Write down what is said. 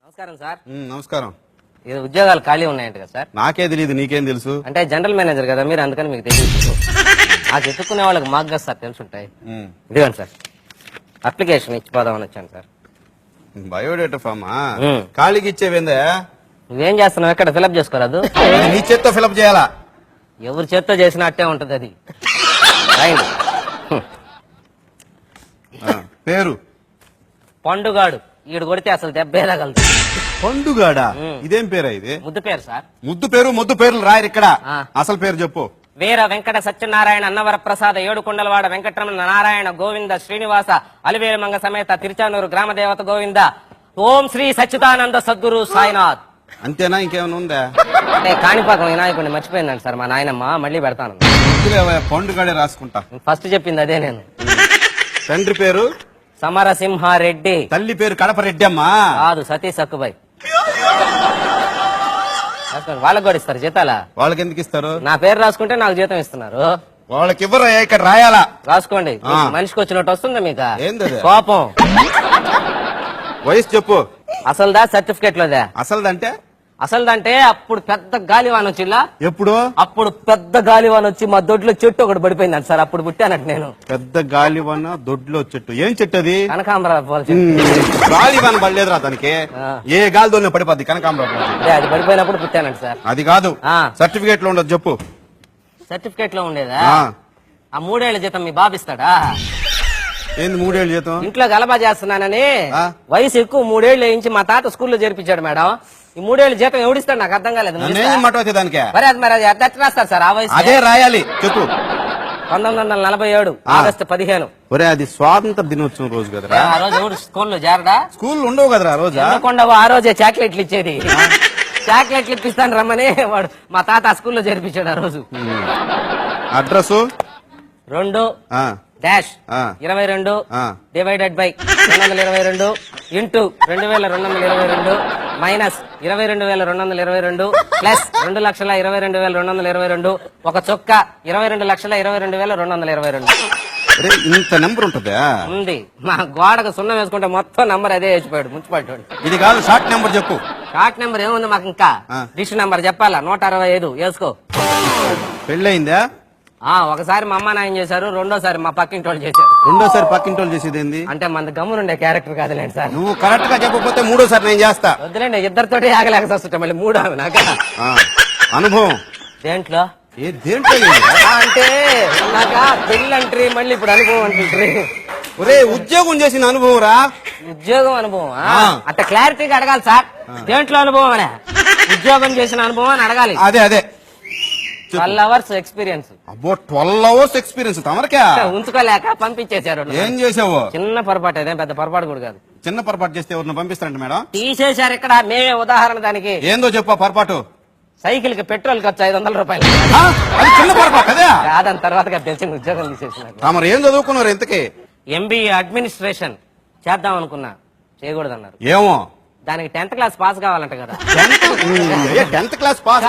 నమస్కారం సార్. నమస్కారం. ఇది ఉద్యోగాలు ఖాళీ ఉన్నాయంట కదా సార్? నాకే తెలియదు, నీకేం తెలుసు? అంటే జనరల్ మేనేజర్ కదా మీరు, అందుకని మీకు తెలియదు. నాకు ఎత్తుకునే వాళ్ళకి మాకు కదా సార్ తెలుసుంటాయి. ఇదిగోండి సార్, అప్లికేషన్ ఇచ్చిపోదామని వచ్చాను సార్. బయోడేటా ఫామా? ఖాళీకి ఇచ్చేవేందా? నువ్వేం చేస్తున్నావు? ఎక్కడ ఫిలప్ చేసుకోరాదు? నీ చేత్తో ఫిలప్ చేయాలా? ఎవరి చేత్తో చేసినట్టే ఉంటది అది. పేరు పండుగాడు. ఈడు కొడితే అసలు దెబ్బేదగలదు. పండుగాడా? ఇదేం పేరా ఇది? ముద్దు పేరు సార్. ముద్దు పేరు ముద్దు పేర్లు రాయరు ఇక్కడ. అసలు పేరు చెప్పు. వీర వెంకట సత్యనారాయణ అన్నవర ప్రసాద ఏడుకొండలవాడ వెంకటరమణ నారాయణ గోవింద శ్రీనివాస అలివేలుమంగ సమేత తిరుచానూరు గ్రామ దేవత గోవింద ఓం శ్రీ సచ్చిదానంద సద్గురు సాయినాథ్. అంతేనా? ఇంకేమైనా ఉందా? అంటే కాణిపాకం వినాయకుడిని మర్చిపోయిందండి సార్ మా నాయనమ్మ, మళ్ళీ పెడతాను. పండుగాడే రాసుకుంటా. ఫస్ట్ చెప్పింది అదే నేను. తండ్రి పేరు సమరసింహారెడ్డి. తల్లి పేరు కడపరెడ్డి అమ్మా. కాదు, సతీ సక్కుబాయ్. వాళ్ళకి కూడా ఇస్తారు జీతాలా? వాళ్ళకి ఎందుకు ఇస్తారు? నా పేరు రాసుకుంటే నాకు జీతం ఇస్తున్నారు. వాళ్ళకి ఇవ్వరు, ఇక్కడ రాయాలా? రాసుకోండి. మనిషికి వచ్చినట్టు వస్తుందా మీకు? ఏంది కోపం? వయసు చెప్పు. అసలుదా సర్టిఫికేట్ లోదా? అసలుదంటే? అసలుదంటే అప్పుడు పెద్ద గాలివాన్ వచ్చిల్లా. ఎప్పుడు? అప్పుడు పెద్ద గాలివాన్ వచ్చి మా దొడ్లో చెట్టు ఒకటి పడిపోయింది సార్, అప్పుడు పుట్టానట్టు నేను. పెద్ద గాలివాన దొడ్లో చెట్టు? ఏం చెట్టు అది? కనకాంబరాలు. గాలివాన పడలేదురా దానికి. ఏ గాలితోనే పడిపోద్ది కనకాంబరాలు. అది పడిపోయినప్పుడు పుట్టానంట సార్. అది కాదు, సర్టిఫికేట్ లో ఉండదు చెప్పు. సర్టిఫికేట్ లో ఉండేదా? ఆ 3 ఏళ్ల జీతం మీ బాబు ఇస్తాడా? ఏంది 3 ఏళ్ళ జీతం? ఇంట్లో గలబా చేస్తున్నానని వయసు ఎక్కువ 3 ఏళ్ళు వేయించి మా తాత స్కూల్లో చేర్పించాడు మేడం. ఈ 3 ఏళ్ళ జీతం ఎవడిస్తాడు నాకు అర్థం కాలేదు. దానికి మరి అది ఎట్లా రాస్తారు సార్? ఆ వయసు అదే రాయాలి చెప్పు. 1947 ఆగస్టు 15. ఒరే, అది స్వాతంత్ర దినోత్సవం రోజు కదరా. ఆ రోజు ఎవడు స్కూల్లో చేరడా? స్కూల్ ఉండవు కదరా ఆ రోజు. ఉండవు. ఆ రోజే చాక్లెట్లు ఇచ్చేది. చాక్లెట్లు ఇప్పిస్తాను రమ్మని వాడు మా తాత స్కూల్లో చేర్పించాడు ఆ రోజు. Address 2 dash 22 divided by 222 into 2222 minus 22,222 plus 2,22,222 ఒక చొక్క 22,22,222. ఇంత నెంబర్ ఉంటుందా? ఉంది. మా గోడకు సున్నం వేసుకుంటే మొత్తం నంబర్ అదే వేసిపోయాడు మున్సిపాలిటీ. ఇది కాదు, షార్ట్ నెంబర్ చెప్పు. షార్ట్ నెంబర్ ఏముంది మాకు? ఇంకా డిష్ నెంబర్ చెప్పాలా? 165 వేసుకో. పెళ్ళయిందా? ఒకసారి మా అమ్మ నాయన చేశారు, రెండోసారి మా పక్కింటి వాళ్ళు చేశారు. రెండోసారి పక్కింటి వాళ్ళు చేసేది ఏంది? అంటే మన గమ్మునుండే క్యారెక్టర్ కాదులేండి సార్. నువ్వు కరెక్ట్ గా చెప్పకపోతే మూడోసారి నేను చేస్తా. వద్దులేండి, ఇద్దరితోటి ఆగలేక వస్తుంటా మళ్ళీ 3 నాకు అనుభవం. దేంట్లో? దేంట్లో అంటే నాక పెళ్ళంట్రీ, మళ్ళీ ఇప్పుడు అనుభవం అంటుంట్రీ. ఒరే, ఉద్యోగం చేసిన అనుభవం రా. ఉద్యోగం అనుభవం అట్లా క్లారిటీగా అడగాలి సార్. దేంట్లో అనుభవం అనే? ఉద్యోగం చేసిన అనుభవం అని అడగాలి. అదే 12 అవర్స్ ఎక్స్పీరియన్స్. అబ్బో, 12 అవర్స్ ఎక్స్పీరియన్స్ తమరికా? ఉంచుకోలేక పంపించేశారు. ఏం చేసావు? చిన్న పొరపాటు, అదే పెద్ద పొరపాటు కూడా కాదు. చిన్న పొరపాటు చేస్తే ఎవరిని పంపిస్తారంట మేడం? తీసేశారు ఇక్కడ. మేమే ఉదాహరణ దానికి. ఏందో చెప్పు పొరపాటు. సైకిల్ కి పెట్రోల్ ఖర్చు 500 రూపాయలు. చిన్న పొరపాటు అదే. కాదని తర్వాత తెలిసిన ఉద్యోగం తీసేసినారు. తమరు ఏం చదువుకున్నారు ఇంతకీ? MBA అడ్మినిస్ట్రేషన్ చేద్దాం అనుకున్నా, చేయకూడదన్నారు. ఏమో, దానికి 10th క్లాస్ పాస్ కావాలంట కదా. 10th class pass